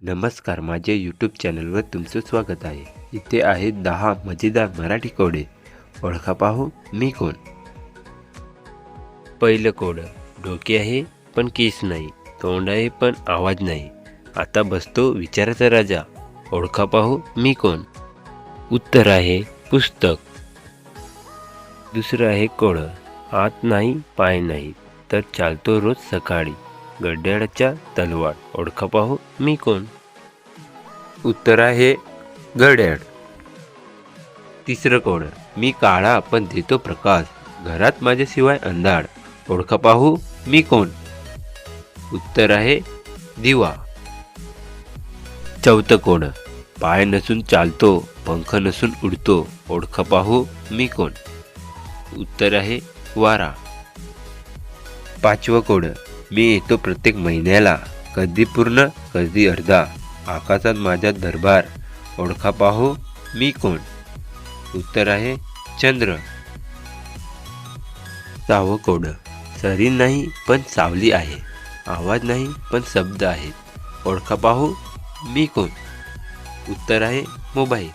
नमस्कार, माझ्या यूट्यूब चॅनलवर तुमचं स्वागत आहे। इथे आहेत 10 मजेदार मराठी कोडे। ओळखा पाहू मी कोण। पहिलं कोड, डोके आहे पण केस नाही, तोंड आहे पण आवाज नाही, आता बसतो विचाराचा राजा। ओळखा पाहू मी कोण। उत्तर आहे पुस्तक। दुसरं आहे कोड, हात नाही पाय नाही, तर चालतो रोज सकाळी, घड्याळाच्या तलवार। ओळखा पाहू मी कोण। उत्तर आहे घड्याळ। तिसरं कोड, मी काळा पण देतो प्रकाश, घरात माझ्याशिवाय अंधार। ओळखा पाहू मी कोण। उत्तर आहे दिवा। चौथं कोड, पाय नसून चालतो, पंख नसून उडतो। ओळखा पाहू मी कोण। उत्तर आहे वारा। पाचवं कोड, मी येतो प्रत्येक महिन्याला, कधी पूर्ण कधी अर्धा, आकाशात माझा दरबार। ओळखा पाहू मी कोण। उत्तर आहे चंद्र। सहावं कोड, शरीर नाही पण सावली आहे, आवाज नाही पण शब्द आहेत। ओळखा पाहू मी कोण। उत्तर आहे मोबाईल।